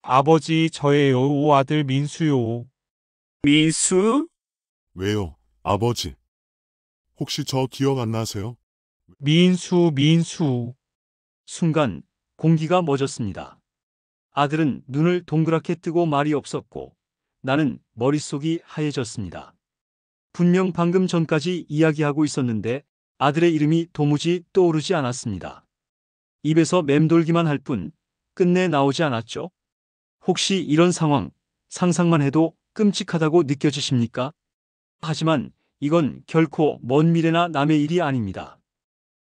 아버지, 저예요. 오 아들 민수요. 민수? 왜요, 아버지? 혹시 저 기억 안 나세요? 민수. 순간 공기가 멎었습니다. 아들은 눈을 동그랗게 뜨고 말이 없었고 나는 머릿속이 하얘졌습니다. 분명 방금 전까지 이야기하고 있었는데 아들의 이름이 도무지 떠오르지 않았습니다. 입에서 맴돌기만 할 뿐 끝내 나오지 않았죠? 혹시 이런 상황, 상상만 해도 끔찍하다고 느껴지십니까? 하지만 이건 결코 먼 미래나 남의 일이 아닙니다.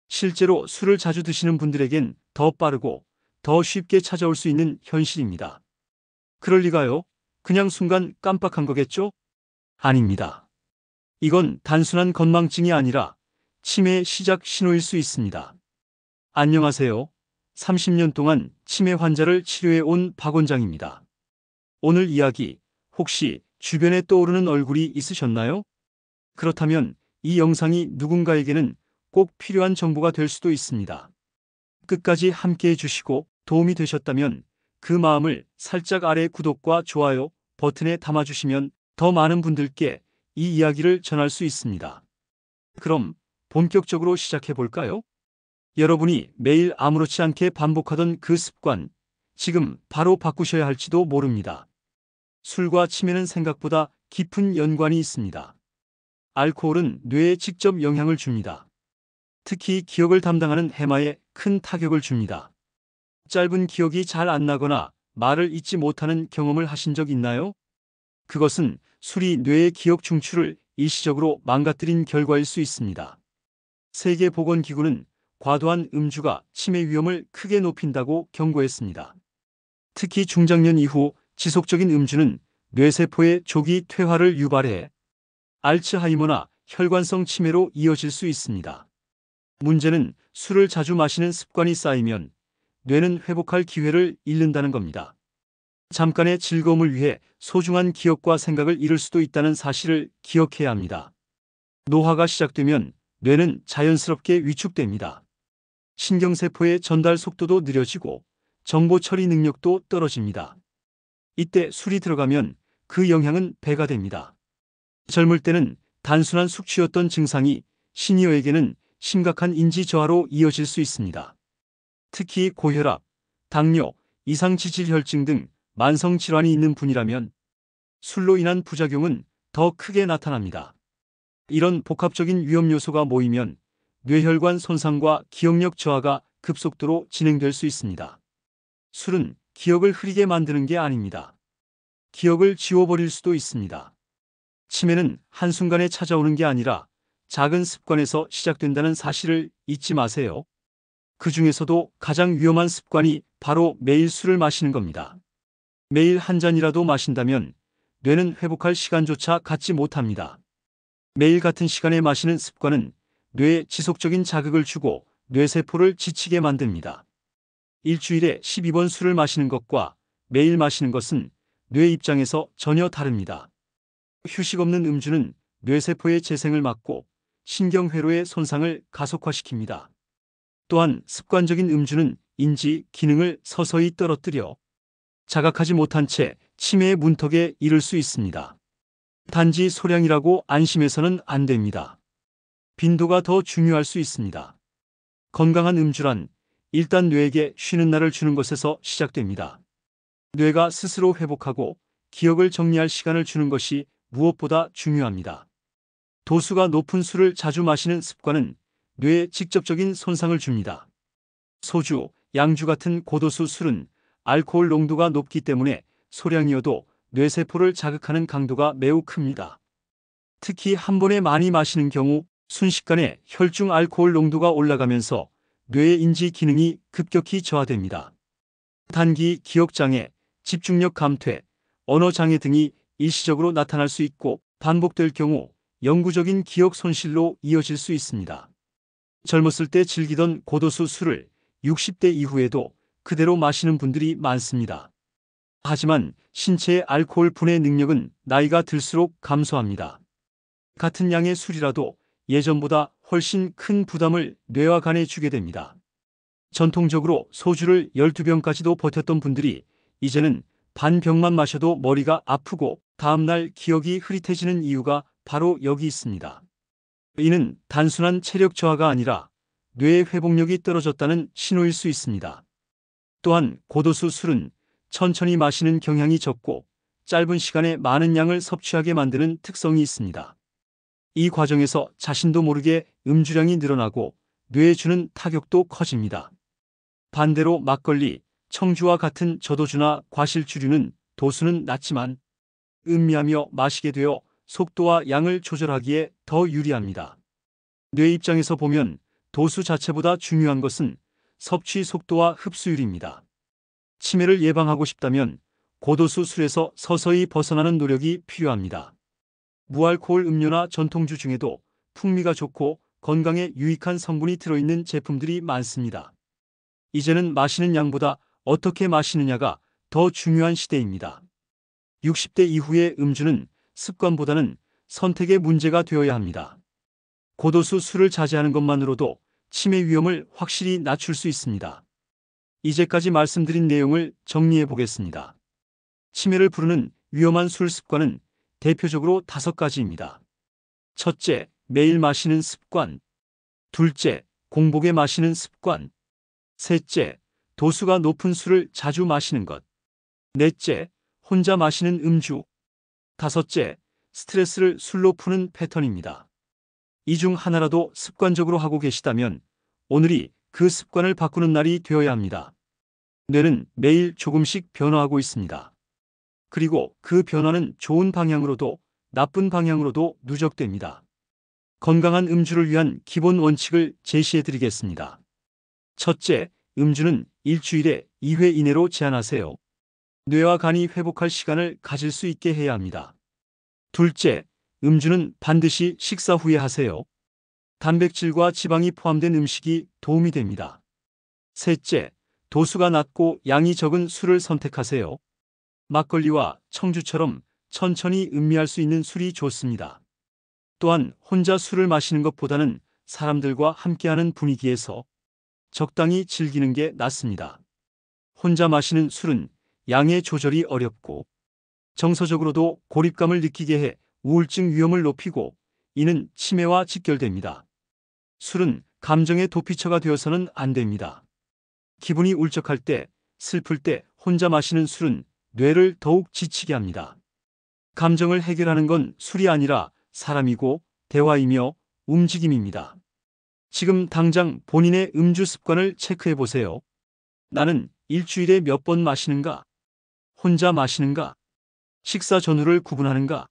실제로 술을 자주 드시는 분들에겐 더 빠르고 더 쉽게 찾아올 수 있는 현실입니다. 그럴 리가요? 그냥 순간 깜빡한 거겠죠? 아닙니다. 이건 단순한 건망증이 아니라 치매의 시작 신호일 수 있습니다. 안녕하세요. 30년 동안 치매 환자를 치료해 온 박 원장입니다. 오늘 이야기 혹시 주변에 떠오르는 얼굴이 있으셨나요? 그렇다면 이 영상이 누군가에게는 꼭 필요한 정보가 될 수도 있습니다. 끝까지 함께 해주시고 도움이 되셨다면 그 마음을 살짝 아래 구독과 좋아요 버튼에 담아주시면 더 많은 분들께 이 이야기를 전할 수 있습니다. 그럼 본격적으로 시작해 볼까요? 여러분이 매일 아무렇지 않게 반복하던 그 습관, 지금 바로 바꾸셔야 할지도 모릅니다. 술과 치매는 생각보다 깊은 연관이 있습니다. 알코올은 뇌에 직접 영향을 줍니다. 특히 기억을 담당하는 해마에 큰 타격을 줍니다. 짧은 기억이 잘 안 나거나 말을 잊지 못하는 경험을 하신 적 있나요? 그것은 술이 뇌의 기억 중추를 일시적으로 망가뜨린 결과일 수 있습니다. 세계보건기구는 과도한 음주가 치매 위험을 크게 높인다고 경고했습니다. 특히 중장년 이후 지속적인 음주는 뇌세포의 조기 퇴화를 유발해 알츠하이머나 혈관성 치매로 이어질 수 있습니다. 문제는 술을 자주 마시는 습관이 쌓이면 뇌는 회복할 기회를 잃는다는 겁니다. 잠깐의 즐거움을 위해 소중한 기억과 생각을 잃을 수도 있다는 사실을 기억해야 합니다. 노화가 시작되면 뇌는 자연스럽게 위축됩니다. 신경세포의 전달 속도도 느려지고 정보 처리 능력도 떨어집니다. 이때 술이 들어가면 그 영향은 배가 됩니다. 젊을 때는 단순한 숙취였던 증상이 시니어에게는 심각한 인지 저하로 이어질 수 있습니다. 특히 고혈압, 당뇨, 이상지질혈증 등 만성 질환이 있는 분이라면 술로 인한 부작용은 더 크게 나타납니다. 이런 복합적인 위험 요소가 모이면 뇌혈관 손상과 기억력 저하가 급속도로 진행될 수 있습니다. 술은 기억을 흐리게 만드는 게 아닙니다. 기억을 지워버릴 수도 있습니다. 치매는 한순간에 찾아오는 게 아니라 작은 습관에서 시작된다는 사실을 잊지 마세요. 그 중에서도 가장 위험한 습관이 바로 매일 술을 마시는 겁니다. 매일 한 잔이라도 마신다면 뇌는 회복할 시간조차 갖지 못합니다. 매일 같은 시간에 마시는 습관은 뇌에 지속적인 자극을 주고 뇌세포를 지치게 만듭니다. 일주일에 12번 술을 마시는 것과 매일 마시는 것은 뇌 입장에서 전혀 다릅니다. 휴식 없는 음주는 뇌세포의 재생을 막고 신경회로의 손상을 가속화시킵니다. 또한 습관적인 음주는 인지 기능을 서서히 떨어뜨려 자각하지 못한 채 치매의 문턱에 이를 수 있습니다. 단지 소량이라고 안심해서는 안 됩니다. 빈도가 더 중요할 수 있습니다. 건강한 음주란 일단 뇌에게 쉬는 날을 주는 것에서 시작됩니다. 뇌가 스스로 회복하고 기억을 정리할 시간을 주는 것이 무엇보다 중요합니다. 도수가 높은 술을 자주 마시는 습관은 뇌에 직접적인 손상을 줍니다. 소주, 양주 같은 고도수 술은 알코올 농도가 높기 때문에 소량이어도 뇌세포를 자극하는 강도가 매우 큽니다. 특히 한 번에 많이 마시는 경우 순식간에 혈중 알코올 농도가 올라가면서 뇌의 인지 기능이 급격히 저하됩니다. 단기 기억장애, 집중력 감퇴, 언어장애 등이 일시적으로 나타날 수 있고 반복될 경우 영구적인 기억 손실로 이어질 수 있습니다. 젊었을 때 즐기던 고도수 술을 60대 이후에도 그대로 마시는 분들이 많습니다. 하지만 신체의 알코올 분해 능력은 나이가 들수록 감소합니다. 같은 양의 술이라도 예전보다 훨씬 큰 부담을 뇌와 간에 주게 됩니다. 전통적으로 소주를 12병까지도 버텼던 분들이 이제는 반 병만 마셔도 머리가 아프고 다음날 기억이 흐릿해지는 이유가 바로 여기 있습니다. 이는 단순한 체력 저하가 아니라 뇌의 회복력이 떨어졌다는 신호일 수 있습니다. 또한 고도수 술은 천천히 마시는 경향이 적고 짧은 시간에 많은 양을 섭취하게 만드는 특성이 있습니다. 이 과정에서 자신도 모르게 음주량이 늘어나고 뇌에 주는 타격도 커집니다. 반대로 막걸리, 청주와 같은 저도주나 과실주류는 도수는 낮지만 음미하며 마시게 되어 속도와 양을 조절하기에 더 유리합니다. 뇌 입장에서 보면 도수 자체보다 중요한 것은 섭취 속도와 흡수율입니다. 치매를 예방하고 싶다면 고도수 술에서 서서히 벗어나는 노력이 필요합니다. 무알코올 음료나 전통주 중에도 풍미가 좋고 건강에 유익한 성분이 들어있는 제품들이 많습니다. 이제는 마시는 양보다 어떻게 마시느냐가 더 중요한 시대입니다. 60대 이후의 음주는 습관보다는 선택의 문제가 되어야 합니다. 고도수 술을 자제하는 것만으로도 치매 위험을 확실히 낮출 수 있습니다. 이제까지 말씀드린 내용을 정리해 보겠습니다. 치매를 부르는 위험한 술 습관은 대표적으로 5가지입니다. 첫째, 매일 마시는 습관. 둘째, 공복에 마시는 습관. 셋째, 도수가 높은 술을 자주 마시는 것. 넷째, 혼자 마시는 음주. 다섯째, 스트레스를 술로 푸는 패턴입니다. 이 중 하나라도 습관적으로 하고 계시다면 오늘이 그 습관을 바꾸는 날이 되어야 합니다. 뇌는 매일 조금씩 변화하고 있습니다. 그리고 그 변화는 좋은 방향으로도 나쁜 방향으로도 누적됩니다. 건강한 음주를 위한 기본 원칙을 제시해 드리겠습니다. 첫째, 음주는 일주일에 2회 이내로 제한하세요. 뇌와 간이 회복할 시간을 가질 수 있게 해야 합니다. 둘째, 음주는 반드시 식사 후에 하세요. 단백질과 지방이 포함된 음식이 도움이 됩니다. 셋째, 도수가 낮고 양이 적은 술을 선택하세요. 막걸리와 청주처럼 천천히 음미할 수 있는 술이 좋습니다. 또한 혼자 술을 마시는 것보다는 사람들과 함께하는 분위기에서 적당히 즐기는 게 낫습니다. 혼자 마시는 술은 양의 조절이 어렵고 정서적으로도 고립감을 느끼게 해 우울증 위험을 높이고 이는 치매와 직결됩니다. 술은 감정의 도피처가 되어서는 안 됩니다. 기분이 울적할 때, 슬플 때 혼자 마시는 술은 뇌를 더욱 지치게 합니다. 감정을 해결하는 건 술이 아니라 사람이고 대화이며 움직임입니다. 지금 당장 본인의 음주 습관을 체크해 보세요. 나는 일주일에 몇 번 마시는가? 혼자 마시는가? 식사 전후를 구분하는가?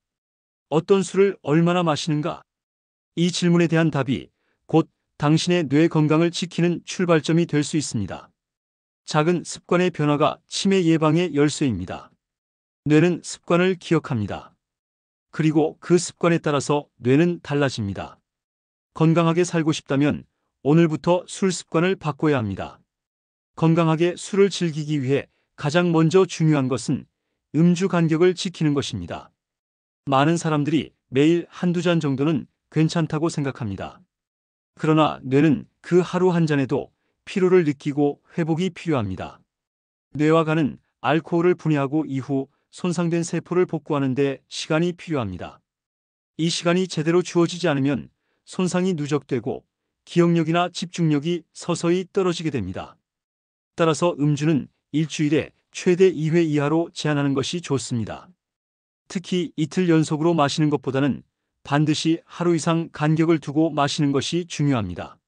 어떤 술을 얼마나 마시는가? 이 질문에 대한 답이 곧 당신의 뇌 건강을 지키는 출발점이 될 수 있습니다. 작은 습관의 변화가 치매 예방의 열쇠입니다. 뇌는 습관을 기억합니다. 그리고 그 습관에 따라서 뇌는 달라집니다. 건강하게 살고 싶다면 오늘부터 술 습관을 바꿔야 합니다. 건강하게 술을 즐기기 위해 가장 먼저 중요한 것은 음주 간격을 지키는 것입니다. 많은 사람들이 매일 한두 잔 정도는 괜찮다고 생각합니다. 그러나 뇌는 그 하루 한 잔에도 피로를 느끼고 회복이 필요합니다. 뇌와 간은 알코올을 분해하고 이후 손상된 세포를 복구하는 데 시간이 필요합니다. 이 시간이 제대로 주어지지 않으면 손상이 누적되고 기억력이나 집중력이 서서히 떨어지게 됩니다. 따라서 음주는 일주일에 최대 2회 이하로 제한하는 것이 좋습니다. 특히 이틀 연속으로 마시는 것보다는 반드시 하루 이상 간격을 두고 마시는 것이 중요합니다.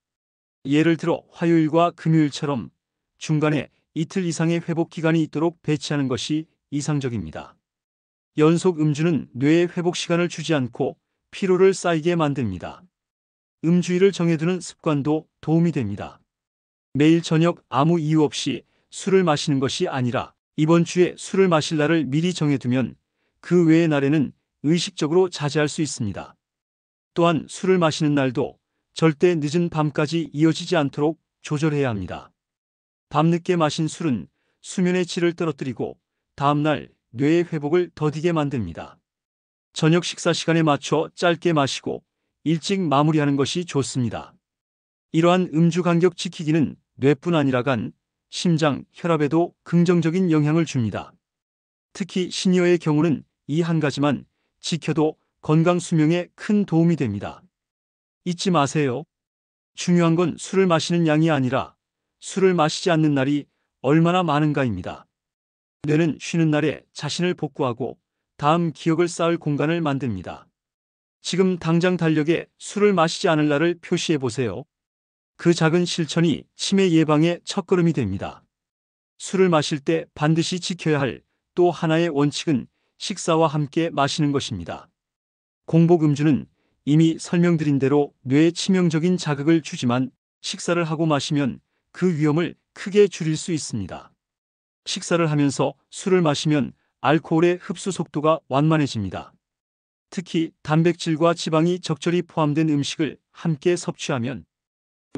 예를 들어 화요일과 금요일처럼 중간에 이틀 이상의 회복 기간이 있도록 배치하는 것이 이상적입니다. 연속 음주는 뇌에 회복 시간을 주지 않고 피로를 쌓이게 만듭니다. 음주일을 정해두는 습관도 도움이 됩니다. 매일 저녁 아무 이유 없이 술을 마시는 것이 아니라 이번 주에 술을 마실 날을 미리 정해두면 그 외의 날에는 의식적으로 자제할 수 있습니다. 또한 술을 마시는 날도 절대 늦은 밤까지 이어지지 않도록 조절해야 합니다. 밤늦게 마신 술은 수면의 질을 떨어뜨리고 다음날 뇌의 회복을 더디게 만듭니다. 저녁 식사 시간에 맞춰 짧게 마시고 일찍 마무리하는 것이 좋습니다. 이러한 음주 간격 지키기는 뇌뿐 아니라 간, 심장, 혈압에도 긍정적인 영향을 줍니다. 특히 시니어의 경우는 이 한 가지만 지켜도 건강 수명에 큰 도움이 됩니다. 잊지 마세요. 중요한 건 술을 마시는 양이 아니라 술을 마시지 않는 날이 얼마나 많은가입니다. 뇌는 쉬는 날에 자신을 복구하고 다음 기억을 쌓을 공간을 만듭니다. 지금 당장 달력에 술을 마시지 않을 날을 표시해 보세요. 그 작은 실천이 치매 예방의 첫걸음이 됩니다. 술을 마실 때 반드시 지켜야 할 또 하나의 원칙은 식사와 함께 마시는 것입니다. 공복 음주는 이미 설명드린 대로 뇌에 치명적인 자극을 주지만 식사를 하고 마시면 그 위험을 크게 줄일 수 있습니다. 식사를 하면서 술을 마시면 알코올의 흡수 속도가 완만해집니다. 특히 단백질과 지방이 적절히 포함된 음식을 함께 섭취하면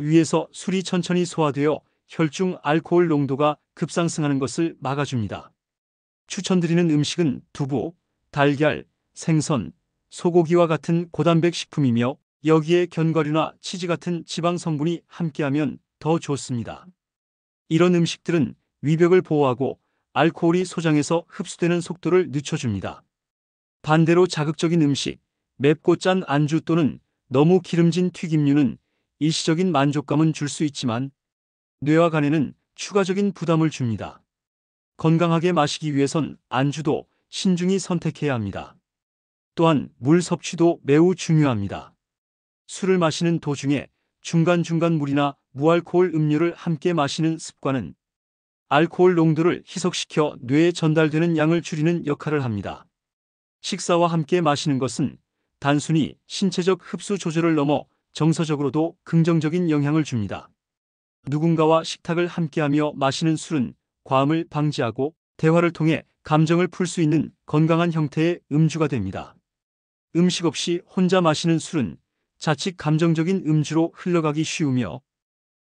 위에서 술이 천천히 소화되어 혈중 알코올 농도가 급상승하는 것을 막아줍니다. 추천드리는 음식은 두부, 달걀, 생선, 소고기와 같은 고단백 식품이며 여기에 견과류나 치즈 같은 지방 성분이 함께하면 더 좋습니다. 이런 음식들은 위벽을 보호하고 알코올이 소장해서 흡수되는 속도를 늦춰줍니다. 반대로 자극적인 음식, 맵고 짠 안주 또는 너무 기름진 튀김류는 일시적인 만족감은 줄 수 있지만 뇌와 간에는 추가적인 부담을 줍니다. 건강하게 마시기 위해선 안주도 신중히 선택해야 합니다. 또한 물 섭취도 매우 중요합니다. 술을 마시는 도중에 중간중간 물이나 무알코올 음료를 함께 마시는 습관은 알코올 농도를 희석시켜 뇌에 전달되는 양을 줄이는 역할을 합니다. 식사와 함께 마시는 것은 단순히 신체적 흡수 조절을 넘어 정서적으로도 긍정적인 영향을 줍니다. 누군가와 식탁을 함께하며 마시는 술은 과음을 방지하고 대화를 통해 감정을 풀 수 있는 건강한 형태의 음주가 됩니다. 음식 없이 혼자 마시는 술은 자칫 감정적인 음주로 흘러가기 쉬우며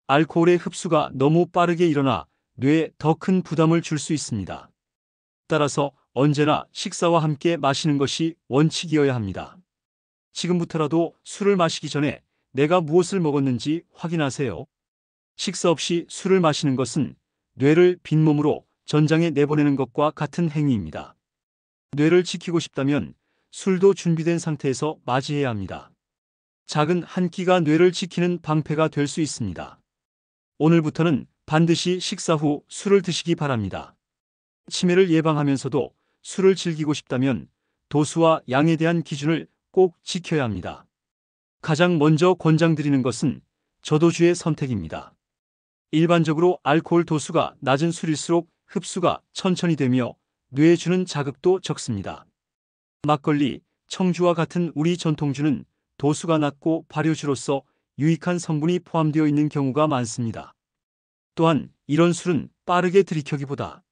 알코올의 흡수가 너무 빠르게 일어나 뇌에 더 큰 부담을 줄 수 있습니다. 따라서 언제나 식사와 함께 마시는 것이 원칙이어야 합니다. 지금부터라도 술을 마시기 전에 내가 무엇을 먹었는지 확인하세요. 식사 없이 술을 마시는 것은 뇌를 빈몸으로 전장에 내보내는 것과 같은 행위입니다. 뇌를 지키고 싶다면 술도 준비된 상태에서 맞이해야 합니다. 작은 한 끼가 뇌를 지키는 방패가 될 수 있습니다. 오늘부터는 반드시 식사 후 술을 드시기 바랍니다. 치매를 예방하면서도 술을 즐기고 싶다면 도수와 양에 대한 기준을 꼭 지켜야 합니다. 가장 먼저 권장드리는 것은 저도주의 선택입니다. 일반적으로 알코올 도수가 낮은 술일수록 흡수가 천천히 되며 뇌에 주는 자극도 적습니다. 막걸리, 청주와 같은 우리 전통주는 도수가 낮고 발효주로서 유익한 성분이 포함되어 있는 경우가 많습니다. 또한 이런 술은 빠르게 들이켜기보다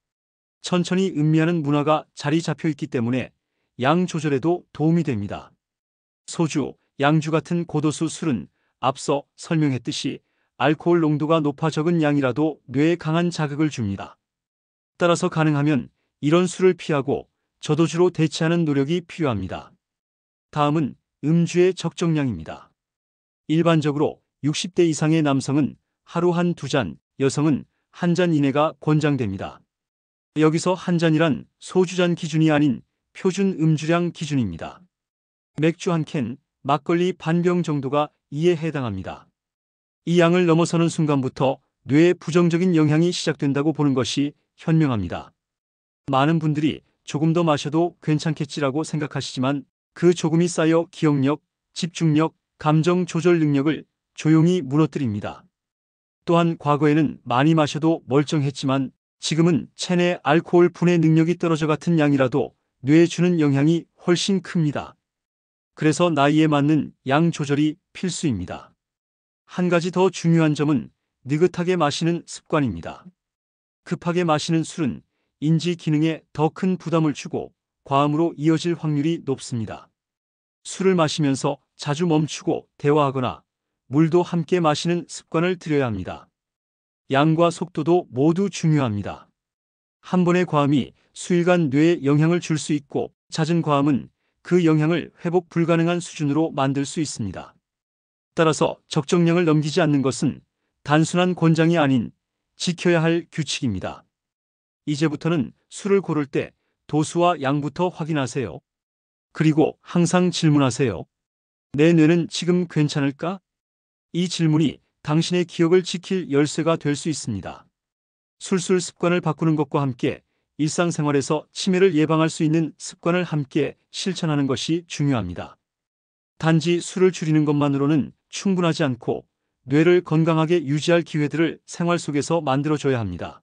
천천히 음미하는 문화가 자리 잡혀 있기 때문에 양 조절에도 도움이 됩니다. 소주, 양주 같은 고도수 술은 앞서 설명했듯이 알코올 농도가 높아 적은 양이라도 뇌에 강한 자극을 줍니다. 따라서 가능하면 이런 술을 피하고 저도주로 대체하는 노력이 필요합니다. 다음은 음주의 적정량입니다. 일반적으로 60대 이상의 남성은 하루 한 2잔, 여성은 1잔 이내가 권장됩니다. 여기서 한 잔이란 소주잔 기준이 아닌 표준 음주량 기준입니다. 맥주 한 캔, 막걸리 반병 정도가 이에 해당합니다. 이 양을 넘어서는 순간부터 뇌에 부정적인 영향이 시작된다고 보는 것이 현명합니다. 많은 분들이 조금 더 마셔도 괜찮겠지라고 생각하시지만 그 조금이 쌓여 기억력, 집중력, 감정 조절 능력을 조용히 무너뜨립니다. 또한 과거에는 많이 마셔도 멀쩡했지만 지금은 체내 알코올 분해 능력이 떨어져 같은 양이라도 뇌에 주는 영향이 훨씬 큽니다. 그래서 나이에 맞는 양 조절이 필수입니다. 한 가지 더 중요한 점은 느긋하게 마시는 습관입니다. 급하게 마시는 술은 인지 기능에 더 큰 부담을 주고 과음으로 이어질 확률이 높습니다. 술을 마시면서 자주 멈추고 대화하거나 물도 함께 마시는 습관을 들여야 합니다. 양과 속도도 모두 중요합니다. 한 번의 과음이 수일간 뇌에 영향을 줄 수 있고 잦은 과음은 그 영향을 회복 불가능한 수준으로 만들 수 있습니다. 따라서 적정량을 넘기지 않는 것은 단순한 권장이 아닌 지켜야 할 규칙입니다. 이제부터는 술을 고를 때 도수와 양부터 확인하세요. 그리고 항상 질문하세요. 내 뇌는 지금 괜찮을까? 이 질문이 당신의 기억을 지킬 열쇠가 될 수 있습니다. 술술 습관을 바꾸는 것과 함께 일상생활에서 치매를 예방할 수 있는 습관을 함께 실천하는 것이 중요합니다. 단지 술을 줄이는 것만으로는 충분하지 않고 뇌를 건강하게 유지할 기회들을 생활 속에서 만들어줘야 합니다.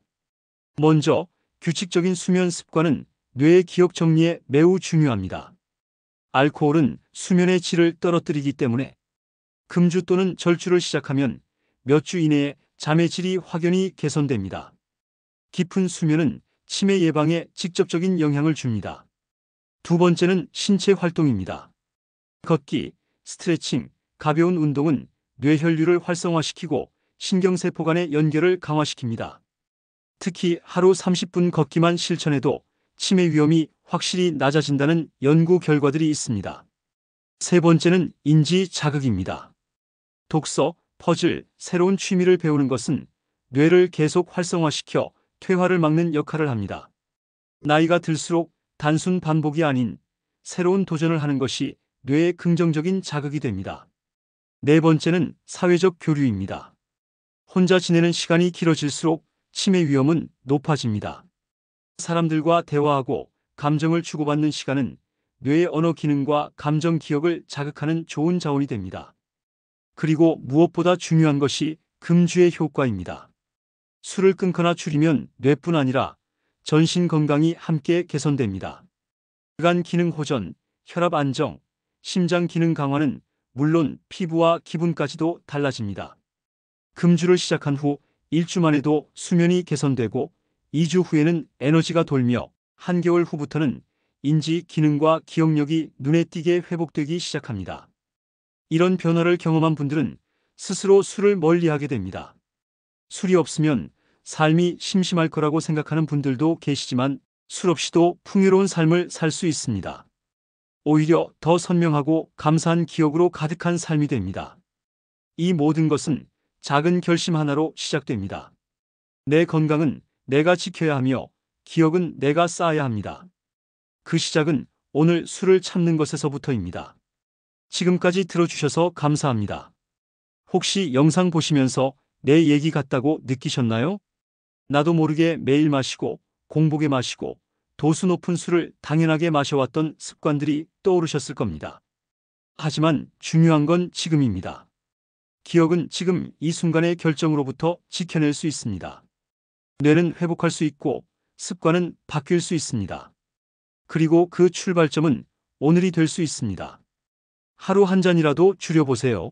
먼저 규칙적인 수면 습관은 뇌의 기억 정리에 매우 중요합니다. 알코올은 수면의 질을 떨어뜨리기 때문에 금주 또는 절주를 시작하면 몇 주 이내에 잠의 질이 확연히 개선됩니다. 깊은 수면은 치매 예방에 직접적인 영향을 줍니다. 두 번째는 신체 활동입니다. 걷기, 스트레칭, 가벼운 운동은 뇌혈류를 활성화시키고 신경세포 간의 연결을 강화시킵니다. 특히 하루 30분 걷기만 실천해도 치매 위험이 확실히 낮아진다는 연구 결과들이 있습니다. 세 번째는 인지 자극입니다. 독서, 퍼즐, 새로운 취미를 배우는 것은 뇌를 계속 활성화시켜 퇴화를 막는 역할을 합니다. 나이가 들수록 단순 반복이 아닌 새로운 도전을 하는 것이 뇌에 긍정적인 자극이 됩니다. 네 번째는 사회적 교류입니다. 혼자 지내는 시간이 길어질수록 치매 위험은 높아집니다. 사람들과 대화하고 감정을 주고받는 시간은 뇌의 언어 기능과 감정 기억을 자극하는 좋은 자원이 됩니다. 그리고 무엇보다 중요한 것이 금주의 효과입니다. 술을 끊거나 줄이면 뇌뿐 아니라 전신 건강이 함께 개선됩니다. 간 기능 호전, 혈압 안정, 심장 기능 강화는 물론 피부와 기분까지도 달라집니다. 금주를 시작한 후 1주만 해도 수면이 개선되고 2주 후에는 에너지가 돌며 한개월 후부터는 인지 기능과 기억력이 눈에 띄게 회복되기 시작합니다. 이런 변화를 경험한 분들은 스스로 술을 멀리하게 됩니다. 술이 없으면 삶이 심심할 거라고 생각하는 분들도 계시지만 술 없이도 풍요로운 삶을 살 수 있습니다. 오히려 더 선명하고 감사한 기억으로 가득한 삶이 됩니다. 이 모든 것은 작은 결심 하나로 시작됩니다. 내 건강은 내가 지켜야 하며 기억은 내가 쌓아야 합니다. 그 시작은 오늘 술을 참는 것에서부터입니다. 지금까지 들어주셔서 감사합니다. 혹시 영상 보시면서 내 얘기 같다고 느끼셨나요? 나도 모르게 매일 마시고 공복에 마시고 도수 높은 술을 당연하게 마셔왔던 습관들이 떠오르셨을 겁니다. 하지만 중요한 건 지금입니다. 기억은 지금 이 순간의 결정으로부터 지켜낼 수 있습니다. 뇌는 회복할 수 있고 습관은 바뀔 수 있습니다. 그리고 그 출발점은 오늘이 될 수 있습니다. 하루 한 잔이라도 줄여보세요.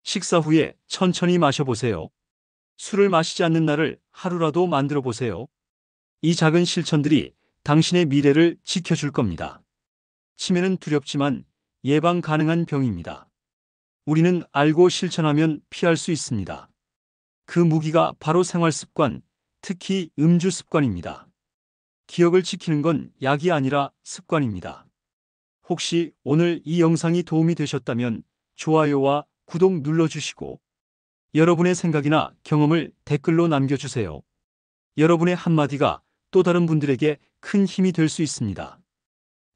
식사 후에 천천히 마셔보세요. 술을 마시지 않는 날을 하루라도 만들어 보세요. 이 작은 실천들이 당신의 미래를 지켜줄 겁니다. 치매는 두렵지만 예방 가능한 병입니다. 우리는 알고 실천하면 피할 수 있습니다. 그 무기가 바로 생활 습관, 특히 음주 습관입니다. 기억을 지키는 건 약이 아니라 습관입니다. 혹시 오늘 이 영상이 도움이 되셨다면 좋아요와 구독 눌러주시고 여러분의 생각이나 경험을 댓글로 남겨주세요. 여러분의 한마디가 또 다른 분들에게 큰 힘이 될 수 있습니다.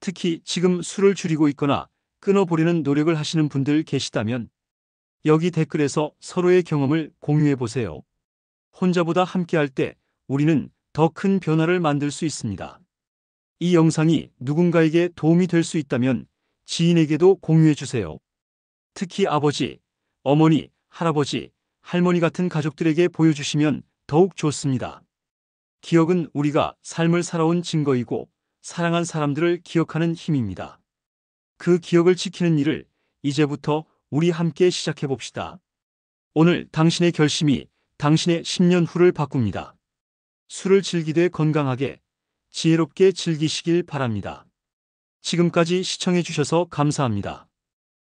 특히 지금 술을 줄이고 있거나 끊어보려는 노력을 하시는 분들 계시다면 여기 댓글에서 서로의 경험을 공유해 보세요. 혼자보다 함께할 때 우리는 더 큰 변화를 만들 수 있습니다. 이 영상이 누군가에게 도움이 될 수 있다면 지인에게도 공유해 주세요. 특히 아버지, 어머니, 할아버지, 할머니 같은 가족들에게 보여주시면 더욱 좋습니다. 기억은 우리가 삶을 살아온 증거이고 사랑한 사람들을 기억하는 힘입니다. 그 기억을 지키는 일을 이제부터 우리 함께 시작해 봅시다. 오늘 당신의 결심이 당신의 10년 후를 바꿉니다. 술을 즐기되 건강하게, 지혜롭게 즐기시길 바랍니다. 지금까지 시청해 주셔서 감사합니다.